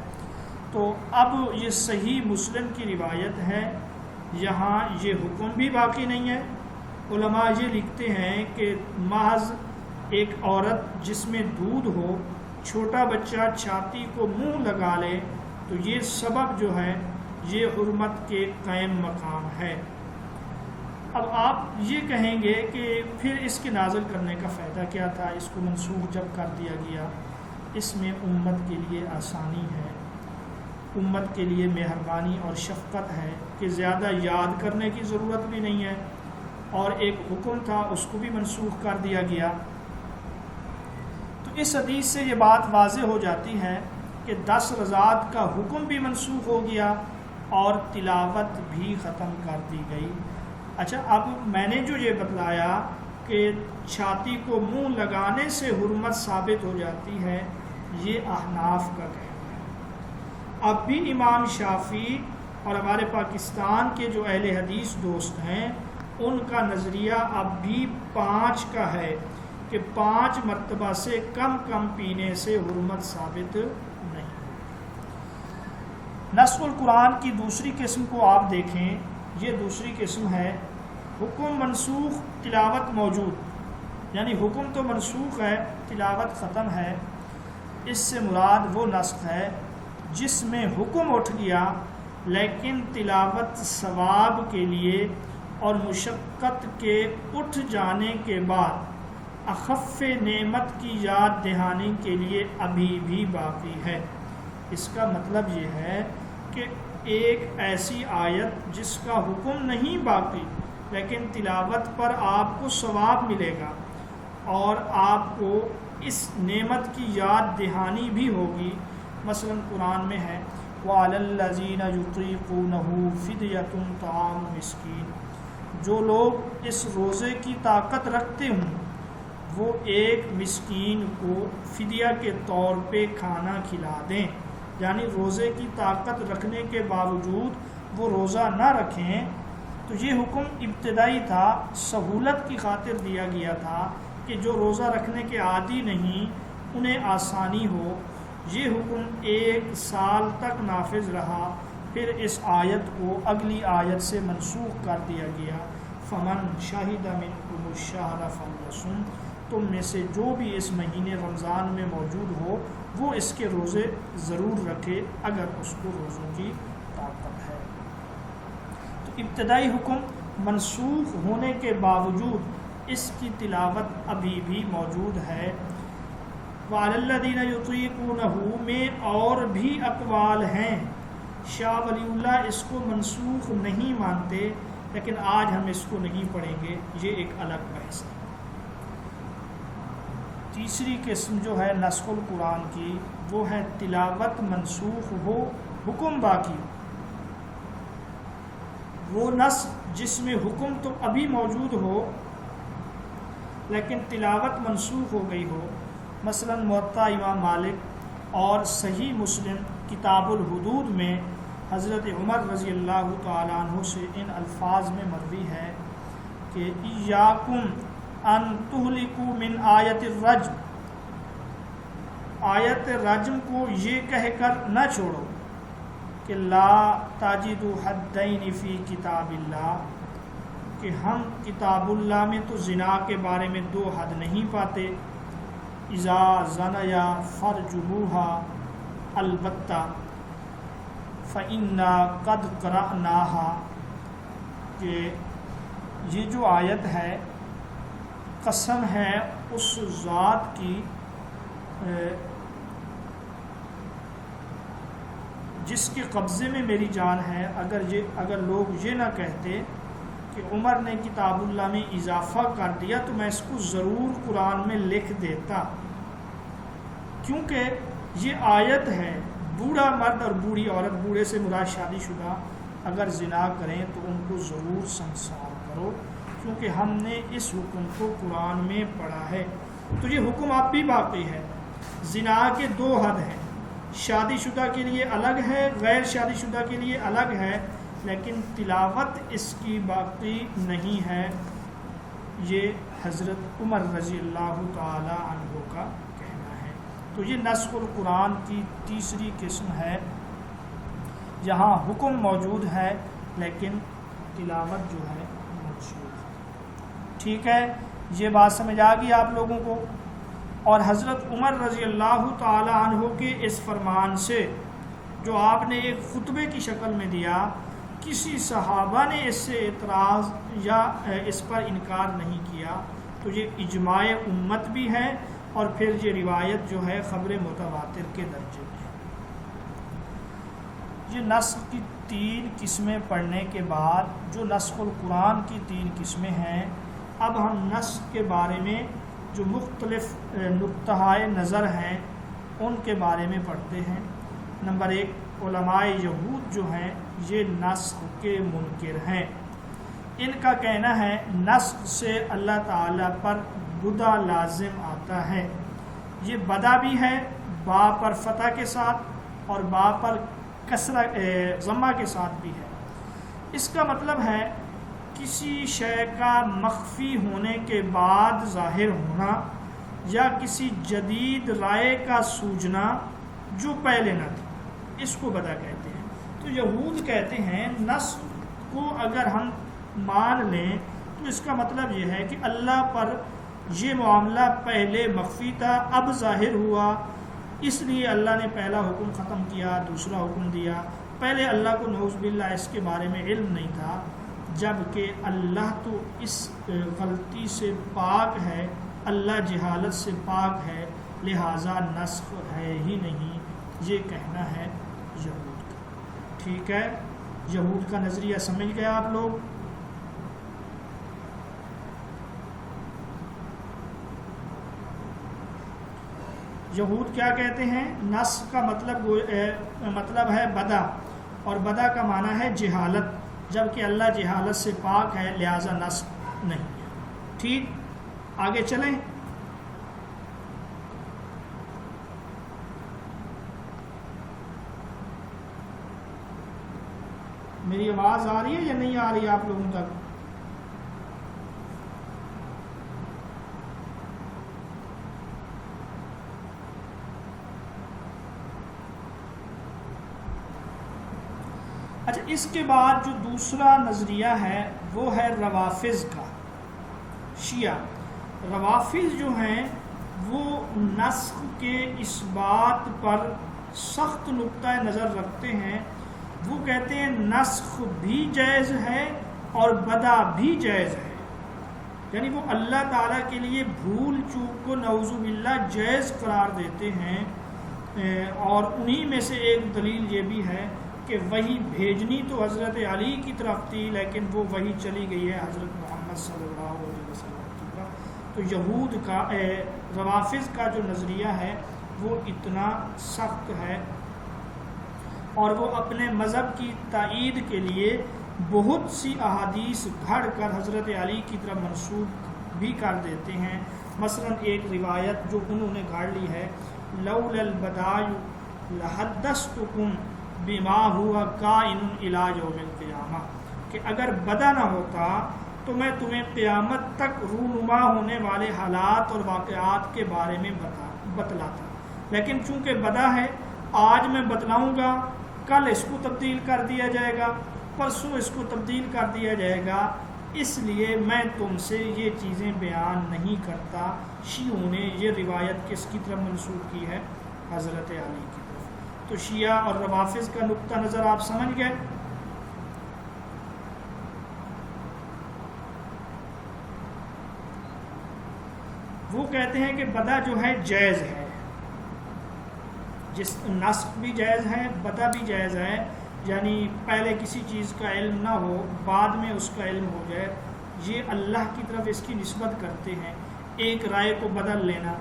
تو اب یہ صحیح مسلم کی روایت ہے، یہاں یہ حکم بھی باقی نہیں ہے۔ علماء یہ لکھتے ہیں کہ محض ایک عورت جس میں دودھ ہو، چھوٹا بچہ چھاتی کو منہ لگا لے تو یہ سبب جو ہے یہ حرمت کے قائم مقام ہے۔ اب آپ یہ کہیں گے کہ پھر اس کے نازل کرنے کا فائدہ کیا تھا، اس کو منسوخ جب کر دیا گیا؟ اس میں امت کے لیے آسانی ہے، امت کے لیے مہربانی اور شفقت ہے کہ زیادہ یاد کرنے کی ضرورت بھی نہیں ہے، اور ایک حکم تھا اس کو بھی منسوخ کر دیا گیا۔ تو اس حدیث سے یہ بات واضح ہو جاتی ہے کہ 10 رضاعت کا حکم بھی منسوخ ہو گیا اور تلاوت بھی ختم کر دی گئی۔ اچھا، اب میں نے جو یہ بتلایا کہ چھاتی کو منہ لگانے سے حرمت ثابت ہو جاتی ہے، یہ احناف کا کہنا ہے۔ اب بھی امام شافعی اور ہمارے پاکستان کے جو اہل حدیث دوست ہیں ان کا نظریہ اب بھی 5 کا ہے کہ 5 مرتبہ سے کم پینے سے حرمت ثابت نہیں۔ نسخ القرآن کی دوسری قسم کو آپ دیکھیں، یہ دوسری قسم ہے حکم منسوخ تلاوت موجود، یعنی حکم تو منسوخ ہے، تلاوت ختم ہے۔ اس سے مراد وہ نسخ ہے جس میں حکم اٹھ گیا لیکن تلاوت ثواب کے لیے اور مشقت کے اٹھ جانے کے بعد اخف نعمت کی یاد دہانی کے لیے ابھی بھی باقی ہے۔ اس کا مطلب یہ ہے کہ ایک ایسی آیت جس کا حکم نہیں باقی لیکن تلاوت پر آپ کو ثواب ملے گا اور آپ کو اس نعمت کی یاد دہانی بھی ہوگی۔ مثلا قرآن میں ہے وَعَلَى الَّذِينَ يُطِيقُونَهُ فِدْيَةٌ طَعَامُ مِسْكِينٍ، جو لوگ اس روزے کی طاقت رکھتے ہوں وہ ایک مسکین کو فدیہ کے طور پہ کھانا کھلا دیں، یعنی روزے کی طاقت رکھنے کے باوجود وہ روزہ نہ رکھیں۔ تو یہ حکم ابتدائی تھا، سہولت کی خاطر دیا گیا تھا کہ جو روزہ رکھنے کے عادی نہیں انہیں آسانی ہو۔ یہ حکم 1 سال تک نافذ رہا، پھر اس آیت کو اگلی آیت سے منسوخ کر دیا گیا، فمن شہد منکم الشہر فلیصم، تم میں سے جو بھی اس مہینے رمضان میں موجود ہو وہ اس کے روزے ضرور رکھے اگر اس کو روزوں کی طاقت ہے۔ تو ابتدائی حکم منسوخ ہونے کے باوجود اس کی تلاوت ابھی بھی موجود ہے۔ وَعَلَى الَّذِينَ يُطِيقُونَهُ میں اور بھی اقوال ہیں، شاہ ولی اللہ اس کو منسوخ نہیں مانتے، لیکن آج ہم اس کو نہیں پڑھیں گے، یہ ایک الگ بحث ہے۔ تیسری قسم جو ہے نسخ القرآن کی وہ ہے تلاوت منسوخ ہو حکم باقی، وہ نسخ جس میں حکم تو ابھی موجود ہو لیکن تلاوت منسوخ ہو گئی ہو۔ مثلا موطا امام مالک اور صحیح مسلم کتاب الحدود میں حضرت عمر رضی اللہ تعالیٰ عنہ سے ان الفاظ میں مروی ہے کہ ایاکم ان تہلکوا من آیت الرجم، آیت رجم کو یہ کہہ کر نہ چھوڑو کہ لا تجد حدین فی کتاب اللہ، کہ ہم کتاب اللہ میں تو زنا کے بارے میں 2 حد نہیں پاتے، اذا زنیا فرجموها البتہ فإنا قد قرأناها، کہ یہ جو آیت ہے قسم ہے اس ذات کی جس کے قبضے میں میری جان ہے، اگر لوگ یہ نہ کہتے کہ عمر نے کتاب اللہ میں اضافہ کر دیا تو میں اس کو ضرور قرآن میں لکھ دیتا، کیونکہ یہ آیت ہے بوڑھا مرد اور بوڑھی عورت، بوڑھے سے مراد شادی شدہ، اگر زنا کریں تو ان کو ضرور سنسار کرو، کیونکہ ہم نے اس حکم کو قرآن میں پڑھا ہے۔ تو یہ حکم اب بھی باقی ہے۔ زنا کے 2 حد ہیں، شادی شدہ کے لیے الگ ہے، غیر شادی شدہ کے لیے الگ ہے، لیکن تلاوت اس کی باقی نہیں ہے۔ یہ حضرت عمر رضی اللہ تعالی عنہ کا کہنا ہے۔ تو یہ نسخ القرآن کی تیسری قسم ہے، جہاں حکم موجود ہے لیکن تلاوت جو ہے منسوخ۔ ٹھیک ہے، یہ بات سمجھ آ گئی آپ لوگوں کو؟ اور حضرت عمر رضی اللہ تعالی عنہ کے اس فرمان سے جو آپ نے ایک خطبے کی شکل میں دیا، کسی صحابہ نے اس سے اعتراض یا اس پر انکار نہیں کیا، تو یہ اجماع امت بھی ہے، اور پھر یہ روایت جو ہے خبر متواتر کے درجے میں ہے۔ یہ نسخ کی 3 قسمیں پڑھنے کے بعد، جو نسخ القرآن کی 3 قسمیں ہیں، اب ہم نسخ کے بارے میں جو مختلف نقطۂ نظر ہیں ان کے بارے میں پڑھتے ہیں۔ نمبر 1، علماء یہود جو ہیں یہ نسخ کے منکر ہیں۔ ان کا کہنا ہے نسخ سے اللہ تعالیٰ پر بدا لازم آتا ہے۔ یہ بدا بھی ہے با پر فتح کے ساتھ اور با پر کسرہ ضمہ کے ساتھ بھی ہے۔ اس کا مطلب ہے کسی شے کا مخفی ہونے کے بعد ظاہر ہونا، یا کسی جدید رائے کا سوجنا جو پہلے نہ تھی، اس کو بدا کہتے ہیں۔ تو یہود کہتے ہیں نسخ کو اگر ہم مان لیں تو اس کا مطلب یہ ہے کہ اللہ پر یہ معاملہ پہلے مخفی تھا، اب ظاہر ہوا، اس لیے اللہ نے پہلا حکم ختم کیا، دوسرا حکم دیا۔ پہلے اللہ کو نعوذ باللہ اس کے بارے میں علم نہیں تھا، جبکہ اللہ تو اس غلطی سے پاک ہے، اللہ جہالت سے پاک ہے، لہٰذا نسخ ہے ہی نہیں۔ یہ کہنا ہے یہود کا۔ ٹھیک ہے، یہود کا نظریہ سمجھ گئے آپ لوگ؟ یہود کیا کہتے ہیں؟ نسخ کا مطلب ہے بدا، اور بدا کا معنی ہے جہالت، جبکہ اللہ جہالت سے پاک ہے، لہذا نسخ نہیں ہے۔ ٹھیک، آگے چلیں۔ میری آواز آ رہی ہے یا نہیں آ رہی آپ لوگوں تک؟ اچھا، اس کے بعد جو دوسرا نظریہ ہے وہ ہے روافض کا، شیعہ۔ روافض جو ہیں وہ نسخ کے اس بات پر سخت نقطۂ نظر رکھتے ہیں۔ وہ کہتے ہیں نسخ بھی جائز ہے اور بدا بھی جائز ہے، یعنی وہ اللہ تعالیٰ کے لیے بھول چوک کو نعوذ باللہ جائز قرار دیتے ہیں۔ اور انہی میں سے ایک دلیل یہ بھی ہے کہ وحی بھیجنی تو حضرت علی کی طرف تھی، لیکن وہ وحی چلی گئی ہے حضرت محمد صلی اللہ علیہ وسلم کی طرف۔ تو یہود کا روافض کا جو نظریہ ہے وہ اتنا سخت ہے، اور وہ اپنے مذہب کی تائید کے لیے بہت سی احادیث گھڑ کر حضرت علی کی طرف منسوب بھی کر دیتے ہیں۔ مثلا ایک روایت جو انہوں نے گھڑ لی ہے، لولا البداء لحدثتکم بما ہوا کائن الی یوم القیامہ، کہ اگر بدا نہ ہوتا تو میں تمہیں قیامت تک رونما ہونے والے حالات اور واقعات کے بارے میں بتلاتا، لیکن چونکہ بدا ہے آج میں بتلاؤں گا، کل اس کو تبدیل کر دیا جائے گا، پرسوں اس کو تبدیل کر دیا جائے گا، اس لیے میں تم سے یہ چیزیں بیان نہیں کرتا۔ شیعوں نے یہ روایت کس کی طرف منسوب کی ہے؟ حضرت علی کی طرف۔ تو شیعہ اور روافض کا نقطہ نظر آپ سمجھ گئے۔ وہ کہتے ہیں کہ بدا جو ہے جائز ہے، جس نسخ بھی جائز ہے، بدا بھی جائز ہے، یعنی پہلے کسی چیز کا علم نہ ہو بعد میں اس کا علم ہو جائے، یہ اللہ کی طرف اس کی نسبت کرتے ہیں، ایک رائے کو بدل لینا۔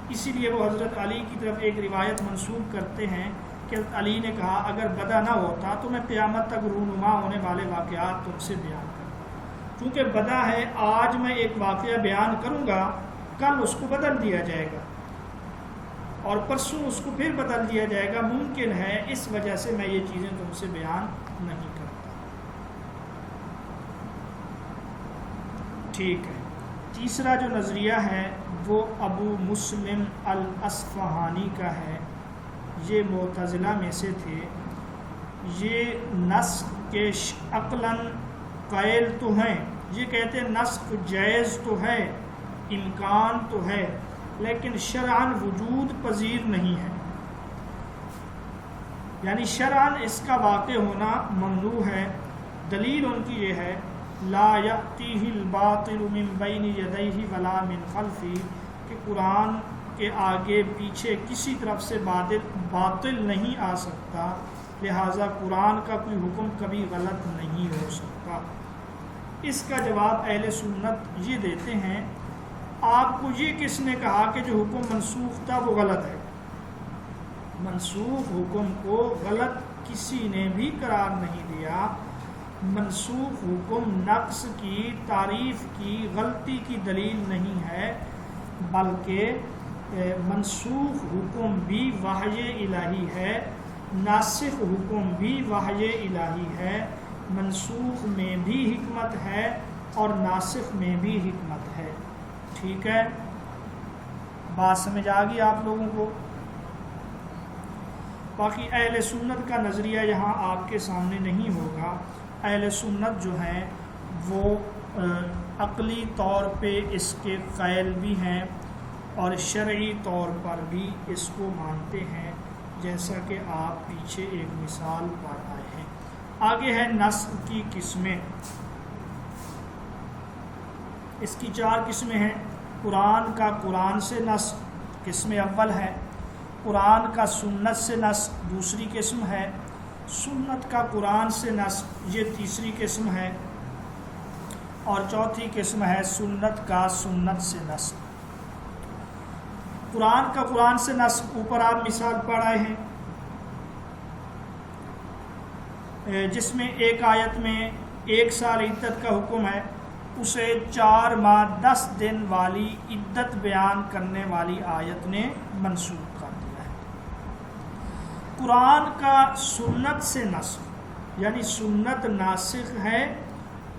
اسی لیے وہ حضرت علی کی طرف ایک روایت منسوب کرتے ہیں کہ علی نے کہا اگر بدا نہ ہوتا تو میں قیامت تک رونما ہونے والے واقعات تم سے بیان کروں۔ چونکہ بدا ہے آج میں ایک واقعہ بیان کروں گا، کل اس کو بدل دیا جائے گا اور پرسوں اس کو پھر بدل دیا جائے گا، ممکن ہے، اس وجہ سے میں یہ چیزیں تم سے بیان نہیں کرتا۔ ٹھیک ہے، تیسرا جو نظریہ ہے وہ ابو مسلم الاصفہانی کا ہے، یہ معتزلہ میں سے تھے۔ یہ نسخ کے عقلاً قائل تو ہیں، یہ کہتے ہیں نسخ جائز تو ہے، امکان تو ہے، لیکن شرعاً وجود پذیر نہیں ہے۔ یعنی شرعاً اس کا واقع ہونا ممنوع ہے۔ دلیل ان کی یہ ہے لا یأتیہ الباطل من بین یدیہ ولا من خلفہ، کہ قرآن کے آگے پیچھے کسی طرف سے باطل نہیں آ سکتا، لہٰذا قرآن کا کوئی حکم کبھی غلط نہیں ہو سکتا۔ اس کا جواب اہل سنت یہ دیتے ہیں آپ کو یہ کس نے کہا کہ جو حکم منسوخ تھا وہ غلط ہے؟ منسوخ حکم کو غلط کسی نے بھی قرار نہیں دیا۔ منسوخ حکم نقص کی، تعریف کی، غلطی کی دلیل نہیں ہے، بلکہ منسوخ حکم بھی وحی الہی ہے، ناسخ حکم بھی وحی الہی ہے۔ منسوخ میں بھی حکمت ہے اور ناسخ میں بھی حکمت ہے۔ ٹھیک ہے، بات سمجھ آ گئی آپ لوگوں کو؟ باقی اہل سنت کا نظریہ یہاں آپ کے سامنے نہیں ہوگا۔ اہل سنت جو ہیں وہ عقلی طور پہ اس کے قائل بھی ہیں اور شرعی طور پر بھی اس کو مانتے ہیں، جیسا کہ آپ پیچھے ایک مثال پڑھ آئے ہیں۔ آگے ہے نسخ کی قسمیں۔ اس کی 4 قسمیں ہیں۔ قرآن کا قرآن سے نسخ قسم اول ہے، قرآن کا سنت سے نسخ دوسری قسم ہے، سنت کا قرآن سے نسخ یہ تیسری قسم ہے، اور چوتھی قسم ہے سنت کا سنت سے نسخ۔ قرآن کا قرآن سے نسخ اوپر آپ مثال پڑھ آئے ہیں، جس میں ایک آیت میں 1 سال عدت کا حکم ہے، اسے 4 ماہ 10 دن والی عدت بیان کرنے والی آیت نے منسوخ کر دیا ہے۔ قرآن کا سنت سے نسخ یعنی سنت ناسخ ہے،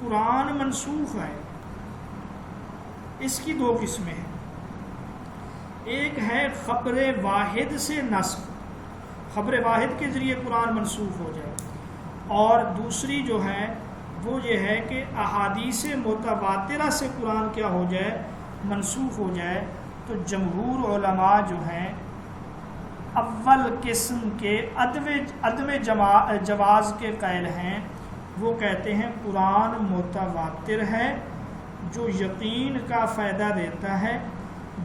قرآن منسوخ ہے۔ اس کی 2 قسمیں ہیں، ایک ہے خبر واحد سے نسخ، خبر واحد کے ذریعے قرآن منسوخ ہو جائے، اور دوسری جو ہے وہ یہ ہے کہ احادیث متواترہ سے قرآن کیا ہو جائے، منسوخ ہو جائے۔ تو جمہور علماء جو ہیں اول قسم کے عدم جواز کے قائل ہیں، وہ کہتے ہیں قرآن متواتر ہے جو یقین کا فائدہ دیتا ہے،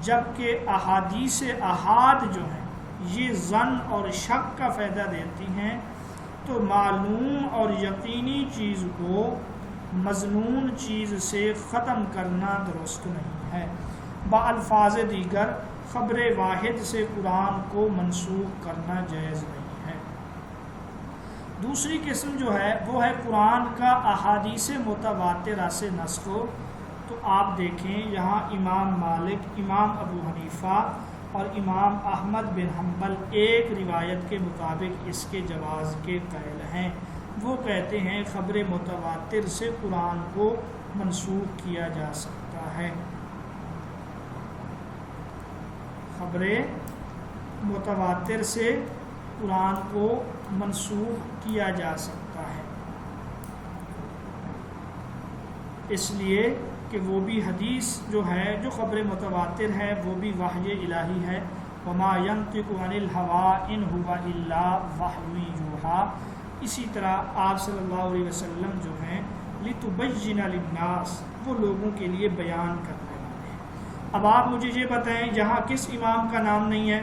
جبکہ احادیث احاد جو ہیں یہ ظن اور شک کا فائدہ دیتی ہیں۔ تو معلوم اور یقینی چیز کو مظنون چیز سے ختم کرنا درست نہیں ہے۔ بالفاظ دیگر خبر واحد سے قرآن کو منسوخ کرنا جائز نہیں ہے۔ دوسری قسم جو ہے وہ ہے قرآن کا احادیث متواترہ سے نسخ۔ تو آپ دیکھیں یہاں امام مالک، امام ابو حنیفہ اور امام احمد بن حنبل ایک روایت کے مطابق اس کے جواز کے قائل ہیں۔ وہ کہتے ہیں خبر متواتر سے قرآن کو منسوخ کیا جا سکتا ہے، خبر متواتر سے قرآن کو منسوخ کیا جا سکتا ہے، اس لیے کہ وہ بھی حدیث جو ہے جو خبر متواتر ہے وہ بھی وحی الہی ہے۔ وما ينطق عن الهوى ان هو الا وحی یوحی۔ اسی طرح آپ صلی اللہ علیہ وسلم جو ہیں لتبین للناس، وہ لوگوں کے لیے بیان کرنے والے ہیں۔ اب آپ مجھے یہ بتائیں یہاں کس امام کا نام نہیں ہے؟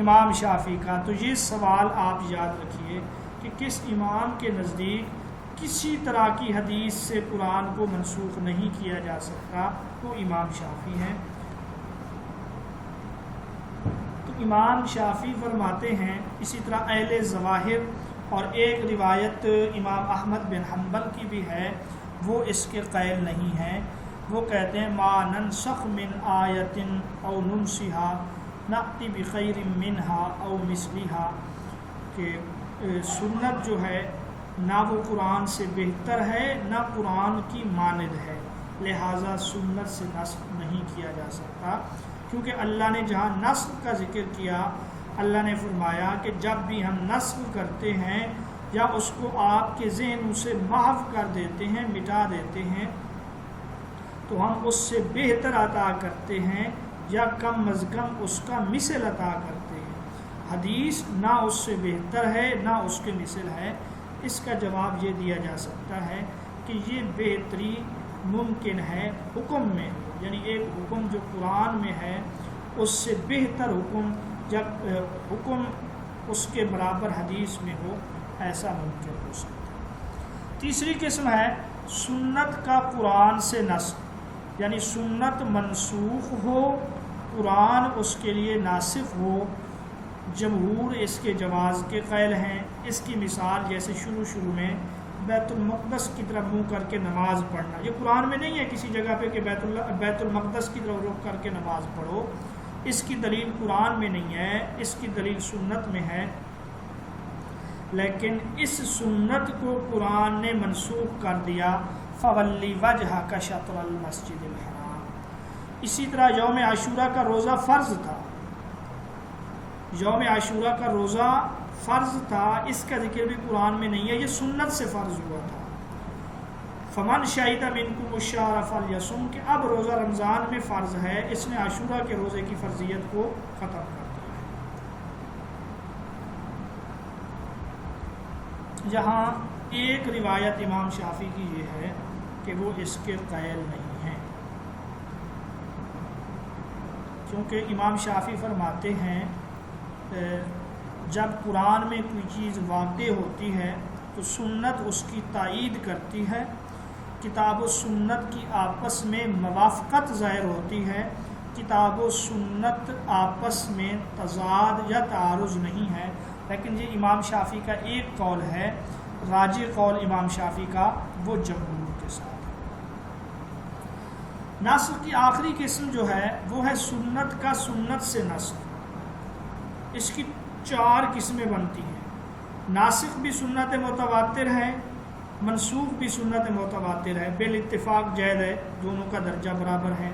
امام شافعی کا۔ تو یہ سوال آپ یاد رکھیے کہ کس امام کے نزدیک کسی طرح کی حدیث سے قرآن کو منسوخ نہیں کیا جا سکتا، وہ امام شافعی ہیں۔ تو امام شافعی فرماتے ہیں، اسی طرح اہل ظواہر اور ایک روایت امام احمد بن حنبل کی بھی ہے، وہ اس کے قائل نہیں ہیں۔ وہ کہتے ہیں ما ننسخ من آیت او ننسها نأتی بخیر منها او مثلها، کہ سنت جو ہے نہ وہ قرآن سے بہتر ہے نہ قرآن کی مانند ہے، لہٰذا سنت سے نسخ نہیں کیا جا سکتا، کیونکہ اللہ نے جہاں نسخ کا ذکر کیا، اللہ نے فرمایا کہ جب بھی ہم نسخ کرتے ہیں یا اس کو آپ کے ذہن سے محو کر دیتے ہیں، مٹا دیتے ہیں، تو ہم اس سے بہتر عطا کرتے ہیں یا کم از کم اس کا مثل عطا کرتے حدیث نہ اس سے بہتر ہے نہ اس کے مثل ہے، اس کا جواب یہ دیا جا سکتا ہے کہ یہ بہتری ممکن ہے حکم میں، یعنی ایک حکم جو قرآن میں ہے اس سے بہتر حکم جب حکم اس کے برابر حدیث میں ہو، ایسا ممکن ہو سکتا ہے۔ تیسری قسم ہے سنت کا قرآن سے نسخ، یعنی سنت منسوخ ہو، قرآن اس کے لیے ناسخ ہو۔ جمہور اس کے جواز کے قائل ہیں۔ اس کی مثال جیسے شروع میں بیت المقدس کی طرف منہ کر کے نماز پڑھنا، یہ قرآن میں نہیں ہے کسی جگہ پہ کہ بیت المقدس کی طرف رخ کر کے نماز پڑھو، اس کی دلیل قرآن میں نہیں ہے، اس کی دلیل سنت میں ہے، لیکن اس سنت کو قرآن نے منسوخ کر دیا، فولی وجہک شطر المسجد الحرام۔ اسی طرح یوم عاشورہ کا روزہ فرض تھا، یوم عاشورہ کا روزہ فرض تھا، اس کا ذکر بھی قرآن میں نہیں ہے، یہ سنت سے فرض ہوا تھا۔ فمن شہد منکم الشہر فلیصم، کہ اب روزہ رمضان میں فرض ہے، اس نے عاشورہ کے روزے کی فرضیت کو ختم کر دیا ہے۔ یہاں ایک روایت امام شافعی کی یہ ہے کہ وہ اس کے قائل نہیں ہیں، کیونکہ امام شافعی فرماتے ہیں جب قرآن میں کوئی چیز واقع ہوتی ہے تو سنت اس کی تائید کرتی ہے، کتاب و سنت کی آپس میں موافقت ظاہر ہوتی ہے، کتاب و سنت آپس میں تضاد یا تعارض نہیں ہے۔ لیکن یہ امام شافعی کا ایک قول ہے، راجح قول امام شافعی کا وہ جمہور کے ساتھ ہے۔ نسخ کی آخری قسم جو ہے وہ ہے سنت کا سنت سے نسخ۔ اس کی 4 قسمیں بنتی ہیں۔ ناسخ بھی سنت متواتر ہے، منسوخ بھی سنت متواتر ہے، بالاتفاق جائز ہے، دونوں کا درجہ برابر ہے۔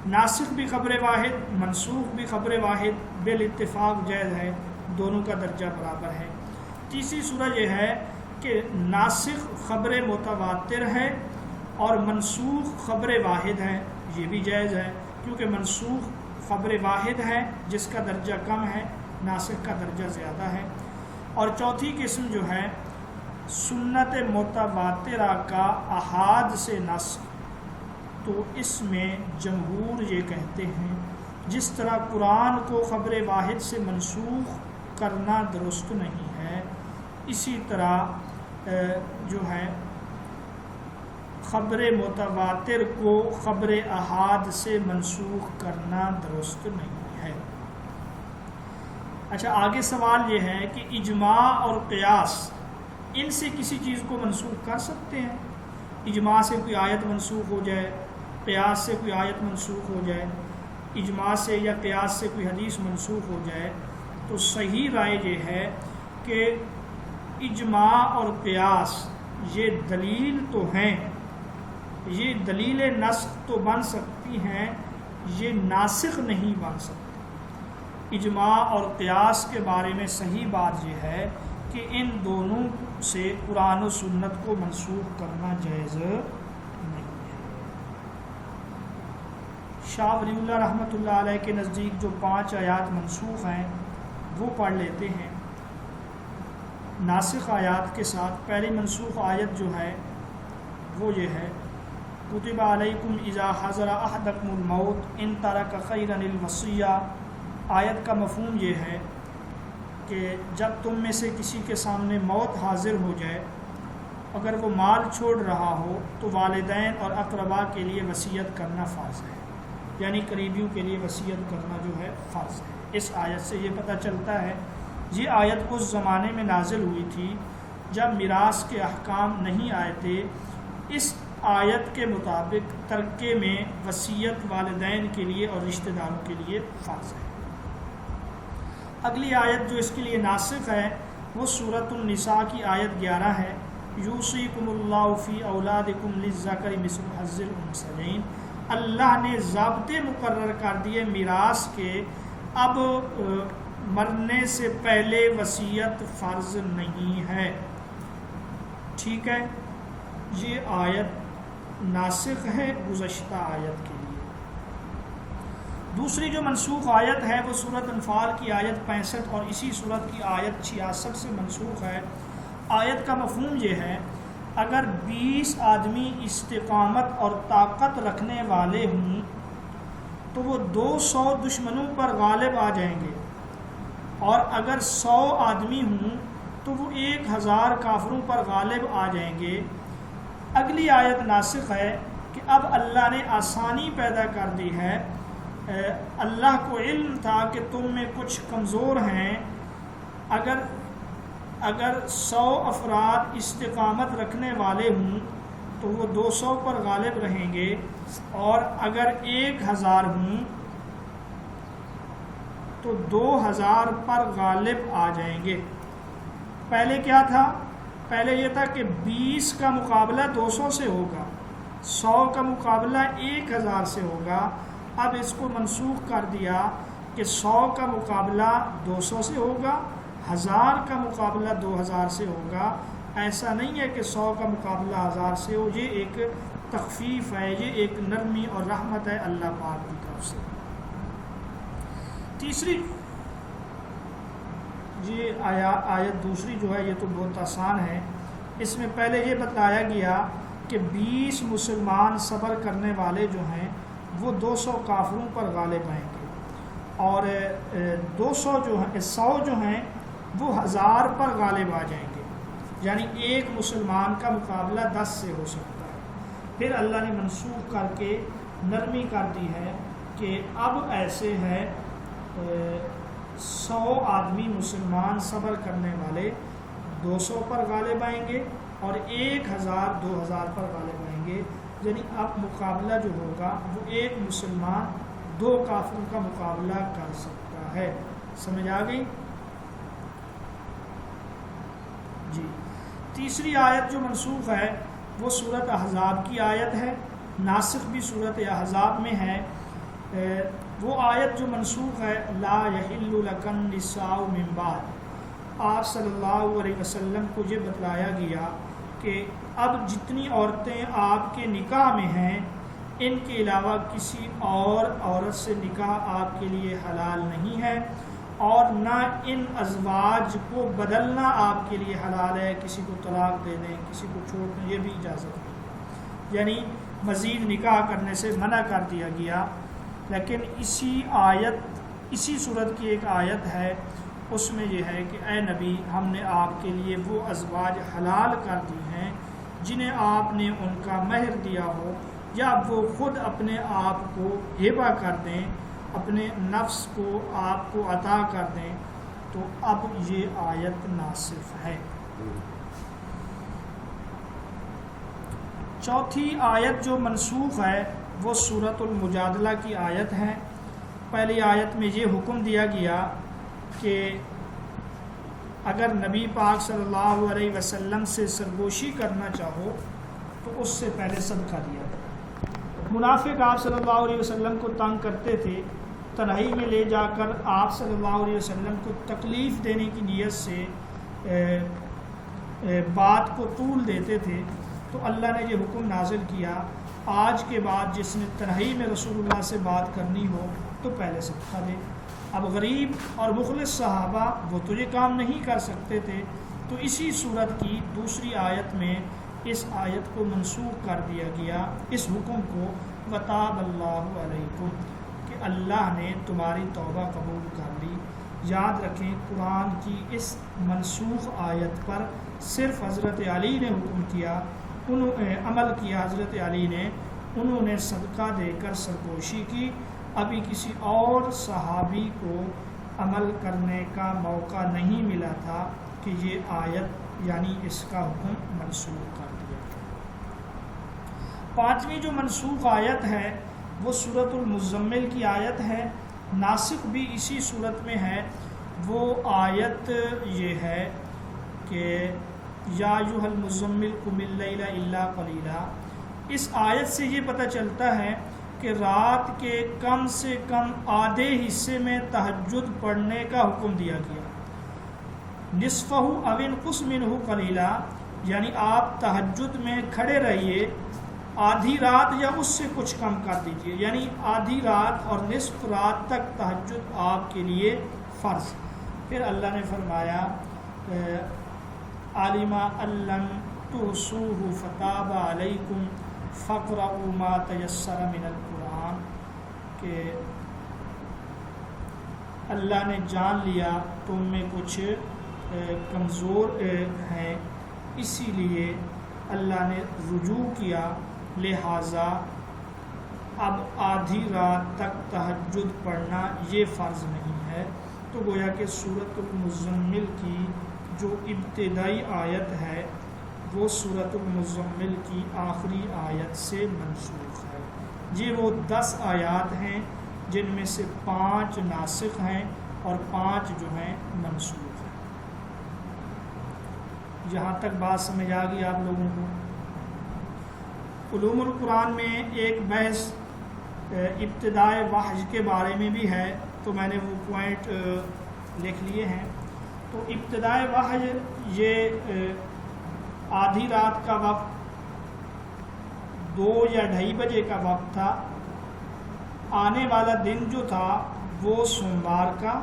ناسخ بھی خبر واحد، منسوخ بھی خبر واحد، بالاتفاق جائز ہے، دونوں کا درجہ برابر ہے۔ تیسری صورت یہ ہے کہ ناسخ خبر متواتر ہے اور منسوخ خبر واحد ہے، یہ بھی جائز ہے، کیونکہ منسوخ خبر واحد ہے جس کا درجہ کم ہے، ناسخ کا درجہ زیادہ ہے۔ اور چوتھی قسم جو ہے سنت متواترہ کا احاد سے نسخ، تو اس میں جمہور یہ کہتے ہیں جس طرح قرآن کو خبر واحد سے منسوخ کرنا درست نہیں ہے، اسی طرح جو ہے خبر متواتر کو خبر احاد سے منسوخ کرنا درست نہیں ہے۔ اچھا، آگے سوال یہ ہے کہ اجماع اور قیاس، ان سے کسی چیز کو منسوخ کر سکتے ہیں؟ اجماع سے کوئی آیت منسوخ ہو جائے، قیاس سے کوئی آیت منسوخ ہو جائے، اجماع سے یا قیاس سے کوئی حدیث منسوخ ہو جائے، تو صحیح رائے یہ ہے کہ اجماع اور قیاس یہ دلیل تو ہیں، یہ دلیل نسخ تو بن سکتی ہیں، یہ ناسخ نہیں بن سکتی۔ اجماع اور قیاس کے بارے میں صحیح بات یہ ہے کہ ان دونوں سے قرآن و سنت کو منسوخ کرنا جائز نہیں ہے۔ شاہ ولی اللہ رحمۃ اللہ علیہ کے نزدیک جو 5 آیات منسوخ ہیں وہ پڑھ لیتے ہیں ناسخ آیات کے ساتھ۔ پہلی منسوخ آیت جو ہے وہ یہ ہے، کتب علیکم اذا حضر احدکم الموت ان ترک خیرا الوصیہ۔ آیت کا مفہوم یہ ہے کہ جب تم میں سے کسی کے سامنے موت حاضر ہو جائے، اگر وہ مال چھوڑ رہا ہو تو والدین اور اقربا کے لیے وصیت کرنا فرض ہے، یعنی قریبیوں کے لیے وصیت کرنا جو ہے فرض ہے۔ اس آیت سے یہ پتہ چلتا ہے یہ آیت اس زمانے میں نازل ہوئی تھی جب میراث کے احکام نہیں آئے تھے۔ اس آیت کے مطابق ترکے میں وصیت والدین کے لیے اور رشتہ داروں کے لیے فرض ہے۔ اگلی آیت جو اس کے لیے ناسخ ہے وہ سورۃ النساء کی آیت 11 ہے، یوصیکم اللہ فی اولادکم للذکر مثل حظ الانثیین۔ اللہ نے ضابطے مقرر کر دیے میراث کے، اب مرنے سے پہلے وصیت فرض نہیں ہے۔ ٹھیک ہے، یہ آیت ناسخ ہے گزشتہ آیت کے لیے۔ دوسری جو منسوخ آیت ہے وہ سورۃ انفال کی آیت 65 اور اسی سورت کی آیت 66 سے منسوخ ہے۔ آیت کا مفہوم یہ ہے، اگر 20 آدمی استقامت اور طاقت رکھنے والے ہوں تو وہ 200 دشمنوں پر غالب آ جائیں گے، اور اگر 100 آدمی ہوں تو وہ 1000 کافروں پر غالب آ جائیں گے۔ اگلی آیت ناسخ ہے کہ اب اللہ نے آسانی پیدا کر دی ہے۔ اللہ کو علم تھا کہ تم میں کچھ کمزور ہیں، اگر 100 افراد استقامت رکھنے والے ہوں تو وہ 200 پر غالب رہیں گے، اور اگر 1000 ہوں تو 2000 پر غالب آ جائیں گے۔ پہلے کیا تھا؟ پہلے یہ تھا کہ 20 کا مقابلہ 200 سے ہوگا، 100 کا مقابلہ 1000 سے ہوگا۔ اب اس کو منسوخ کر دیا کہ 100 کا مقابلہ 200 سے ہوگا، 1000 کا مقابلہ 2000 سے ہوگا۔ ایسا نہیں ہے کہ 100 کا مقابلہ 1000 سے ہو، یہ ایک تخفیف ہے، یہ ایک نرمی اور رحمت ہے اللہ پاک کی طرف سے۔ تیسری یہ آیت دوسری جو ہے یہ تو بہت آسان ہے۔ اس میں پہلے یہ بتایا گیا کہ 20 مسلمان صبر کرنے والے جو ہیں وہ 200 کافروں پر غالب آئیں گے، اور 200 جو ہیں 100 جو ہیں وہ 1000 پر غالب آ جائیں گے، یعنی ایک مسلمان کا مقابلہ 10 سے ہو سکتا ہے۔ پھر اللہ نے منسوخ کر کے نرمی کر دی ہے کہ اب ایسے ہے 100 آدمی مسلمان صبر کرنے والے 200 پر غالب آئیں گے، اور 1000 2000 پر غالب آئیں گے، یعنی اب مقابلہ جو ہوگا وہ ایک مسلمان 2 کافروں کا مقابلہ کر سکتا ہے۔ سمجھ آ گئی؟ جی، تیسری آیت جو منسوخ ہے وہ سورۃ احزاب کی آیت ہے، ناسخ بھی سورۃ احزاب میں ہے۔ وہ آیت جو منسوخ ہے، لا یحل لک النساء من بعد، آپ صلی اللہ علیہ وسلم کو یہ بتلایا گیا کہ اب جتنی عورتیں آپ کے نکاح میں ہیں ان کے علاوہ کسی اور عورت سے نکاح آپ کے لیے حلال نہیں ہے، اور نہ ان ازواج کو بدلنا آپ کے لیے حلال ہے، کسی کو طلاق دے دیں، کسی کو چھوڑ دیں، یہ بھی اجازت نہیں، یعنی مزید نکاح کرنے سے منع کر دیا گیا۔ لیکن اسی صورت کی ایک آیت ہے، اس میں یہ ہے کہ اے نبی، ہم نے آپ کے لیے وہ ازواج حلال کر دی ہیں جنہیں آپ نے ان کا مہر دیا ہو، یا وہ خود اپنے آپ کو ہبہ کر دیں، اپنے نفس کو آپ کو عطا کر دیں، تو اب یہ آیت ناسخ ہے۔ چوتھی آیت جو منسوخ ہے وہ سورۃ المجادلہ کی آیت ہے۔ پہلی آیت میں یہ حکم دیا گیا کہ اگر نبی پاک صلی اللہ علیہ وسلم سے سرگوشی کرنا چاہو تو اس سے پہلے صدقہ دیا جائے۔ منافق آپ صلی اللہ علیہ وسلم کو تنگ کرتے تھے، تنہائی میں لے جا کر آپ صلی اللہ علیہ وسلم کو تکلیف دینے کی نیت سے بات کو طول دیتے تھے، تو اللہ نے یہ حکم نازل کیا، آج کے بعد جس نے تنہائی میں رسول اللہ سے بات کرنی ہو تو پہلے صدقہ دے۔ اب غریب اور مخلص صحابہ وہ تو یہ کام نہیں کر سکتے تھے، تو اسی صورت کی دوسری آیت میں اس آیت کو منسوخ کر دیا گیا، اس حکم کو، وَتَابَ اللَّهُ عَلَيْكُمْ، کہ اللہ نے تمہاری توبہ قبول کر لی۔ یاد رکھیں قرآن کی اس منسوخ آیت پر صرف حضرت علی نے حکم کیا، عمل کیا حضرت علی نے، انہوں نے صدقہ دے کر سرگوشی کی، ابھی کسی اور صحابی کو عمل کرنے کا موقع نہیں ملا تھا کہ یہ آیت یعنی اس کا حکم منسوخ کر دیا۔ پانچویں جو منسوخ آیت ہے وہ سورۃ المزمل کی آیت ہے، ناسخ بھی اسی صورت میں ہے۔ وہ آیت یہ ہے کہ یا ایھا المزمل قم اللیل الا قلیلا۔ اس آیت سے یہ پتہ چلتا ہے کہ رات کے کم سے کم آدھے حصے میں تہجد پڑھنے کا حکم دیا گیا۔ نصفہ او انقص منہ قلیلا، یعنی آپ تہجد میں کھڑے رہیے آدھی رات یا اس سے کچھ کم کر دیجئے، یعنی آدھی رات اور نصف رات تک تہجد آپ کے لیے فرض۔ پھر اللہ نے فرمایا عالم لم تحصوہ فتاب علیکم فاقرؤوا ما تیسر من القرآن، کہ اللہ نے جان لیا تم میں کچھ کمزور ہیں، اسی لیے اللہ نے رجوع کیا، لہٰذا اب آدھی رات تک تہجد پڑھنا یہ فرض نہیں ہے۔ تو گویا کہ سورۃ المزمل کی جو ابتدائی آیت ہے وہ سورۃ المزمل کی آخری آیت سے منسوخ ہے۔ یہ وہ 10 آیات ہیں جن میں سے 5 ناسخ ہیں اور 5 جو ہیں منسوخ ہیں۔ یہاں تک بات سمجھ آ گئی آپ لوگوں کو؟ علوم القرآن میں ایک بحث ابتدائے وحی کے بارے میں بھی ہے، تو میں نے وہ پوائنٹ لکھ لیے ہیں۔ تو ابتدائے وحی یہ آدھی رات کا وقت 2 یا 2:30 بجے کا وقت تھا۔ آنے والا دن جو تھا وہ سوموار کا۔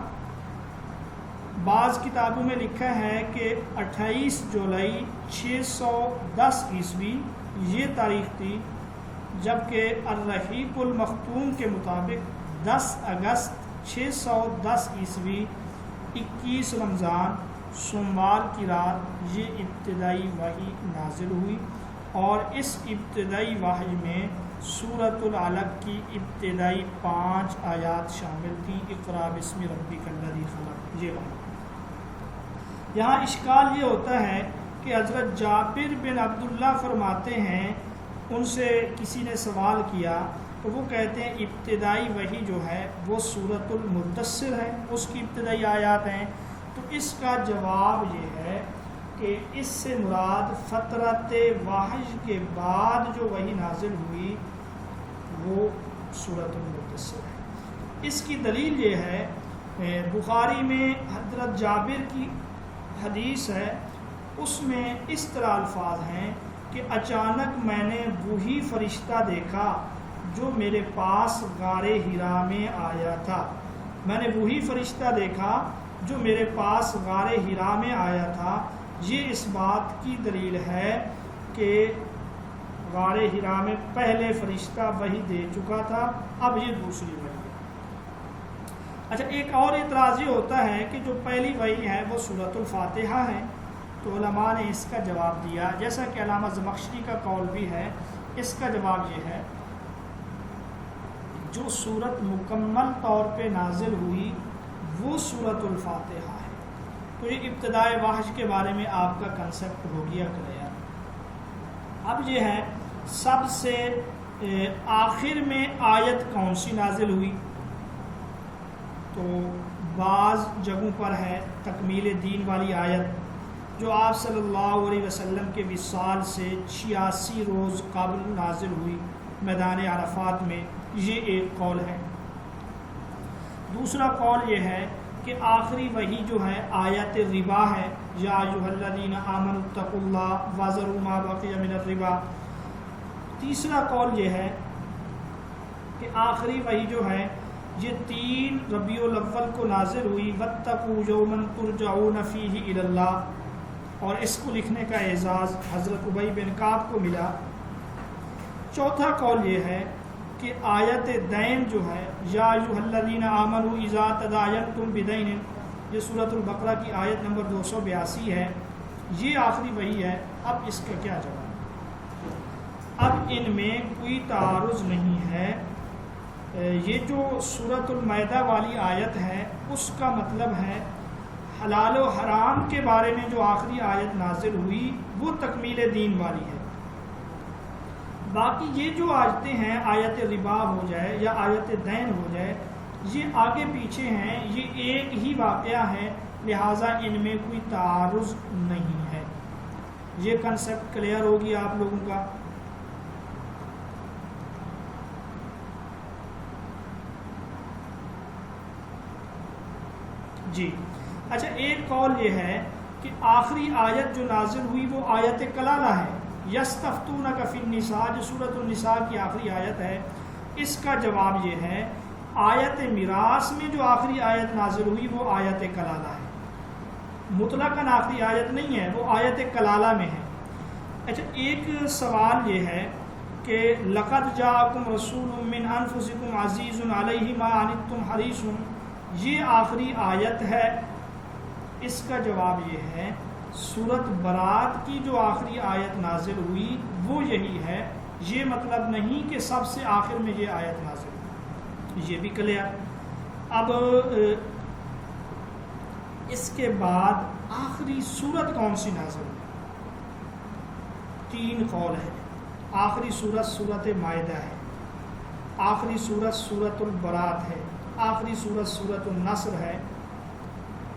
بعض کتابوں میں لکھا ہے کہ 28 جولائی 610 عیسوی یہ تاریخ تھی، جبکہ الرحیق المختوم کے مطابق 10 اگست 610 عیسوی 21 رمضان سوموار کی رات یہ ابتدائی وحی نازل ہوئی، اور اس ابتدائی وحی میں سورۃ العلق کی ابتدائی 5 آیات شامل تھیں۔ اقرأ باسم ربک الذی خلق۔ یہاں اشکال یہ ہوتا ہے کہ حضرت جابر بن عبداللہ فرماتے ہیں، ان سے کسی نے سوال کیا تو وہ کہتے ہیں ابتدائی وحی جو ہے وہ سورۃ المدثر ہے، اس کی ابتدائی آیات ہیں۔ تو اس کا جواب یہ ہے کہ اس سے مراد فترت وحی کے بعد جو وحی نازل ہوئی وہ سورۃ المدثر ہے۔ اس کی دلیل یہ ہے، بخاری میں حضرت جابر کی حدیث ہے، اس میں اس طرح الفاظ ہیں کہ اچانک میں نے وہی فرشتہ دیکھا جو میرے پاس غار حرا میں آیا تھا۔ میں نے وہی فرشتہ دیکھا جو میرے پاس غار حرا میں آیا تھا۔ یہ اس بات کی دلیل ہے کہ غار حرا میں پہلے فرشتہ وحی دے چکا تھا، اب یہ دوسری وحی ہے۔ اچھا، ایک اور اعتراض یہ ہوتا ہے کہ جو پہلی وحی ہے وہ سورۃ الفاتحہ ہے، تو علماء نے اس کا جواب دیا، جیسا کہ علامہ زمخشری کا قول بھی ہے۔ اس کا جواب یہ ہے جو صورت مکمل طور پہ نازل ہوئی وہ سورۃ الفاتحہ ہے۔ تو یہ ابتدائے وحی کے بارے میں آپ کا کنسیپٹ ہو گیا کلیئر۔ اب یہ ہے سب سے آخر میں آیت کون سی نازل ہوئی؟ تو بعض جگہوں پر ہے تکمیل دین والی آیت جو آپ صلی اللہ علیہ وسلم کے وصال سے 86 روز قبل نازل ہوئی میدان عرفات میں، یہ ایک قول ہے۔ دوسرا قول یہ ہے کہ آخری وحی جو ہے آیت ربا ہے، یا ایھا الذین آمنوا اتقوا اللہ وذروا ما بقی من الربا۔ تیسرا قول یہ ہے کہ آخری وحی جو ہے یہ 3 ربیع الاول کو نازل ہوئی، واتقوا یوما ترجعون فیہ الی اللہ، اور اس کو لکھنے کا اعزاز حضرت ابی بن کعب کو ملا۔ چوتھا قول یہ ہے کہ آیت دین جو ہے، یا ایھا الذین آمنوا اذا تداینتم بدین، یہ سورۃ البقرہ کی آیت نمبر 282 ہے، یہ آخری وحی ہے۔ اب اس کا کیا جواب؟ اب ان میں کوئی تعارض نہیں ہے۔ یہ جو سورۃ المائدہ والی آیت ہے اس کا مطلب ہے حلال و حرام کے بارے میں جو آخری آیت نازل ہوئی وہ تکمیل دین والی ہے۔ باقی یہ جو آیتیں ہیں، آیت ربا ہو جائے یا آیت دین ہو جائے، یہ آگے پیچھے ہیں، یہ ایک ہی واقعہ ہے، لہٰذا ان میں کوئی تعارض نہیں ہے۔ یہ کنسیپٹ کلیئر ہو گیا آپ لوگوں کا؟ جی اچھا، ایک قول یہ ہے کہ آخری آیت جو نازل ہوئی وہ آیت کلالہ ہے، یستفتونک فی النساء جو سورۃ النساء کی آخری آیت ہے، اس کا جواب یہ ہے آیت میراث میں جو آخری آیت نازل ہوئی وہ آیت کلالہ ہے، مطلقاً آخری آیت نہیں ہے، وہ آیت کلالہ میں ہے۔ اچھا، ایک سوال یہ ہے کہ لقد جاءکم رسول من انفسکم عزیز علیہ ما عنتم حریص، یہ آخری آیت ہے؟ اس کا جواب یہ ہے سورۃ برات کی جو آخری آیت نازل ہوئی وہ یہی ہے، یہ مطلب نہیں کہ سب سے آخر میں یہ آیت نازل ہوئی، یہ بھی کلیئر۔ اب اس کے بعد آخری سورت کون سی نازل ہوئی؟ 3 قول ہے۔ آخری سورت سورت مائدہ ہے، آخری سورت سورت البرات ہے، آخری سورت سورت النصر ہے۔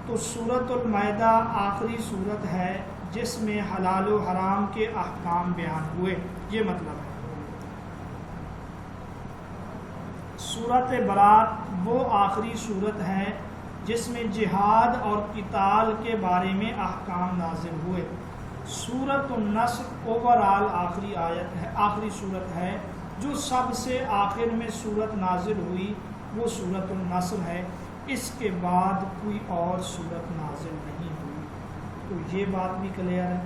تو سورت المائدہ آخری سورت ہے جس میں حلال و حرام کے احکام بیان ہوئے، یہ مطلب ہے۔ سورت برات وہ آخری سورت ہے جس میں جہاد اور قتال کے بارے میں احکام نازل ہوئے۔ سورت النصر اوورآل آخری آیت ہے، آخری سورت ہے، جو سب سے آخر میں سورت نازل ہوئی وہ سورت النصر ہے، اس کے بعد کوئی اور سورت نازل نہیں ہوئی۔ تو یہ بات بھی کلیئر ہے۔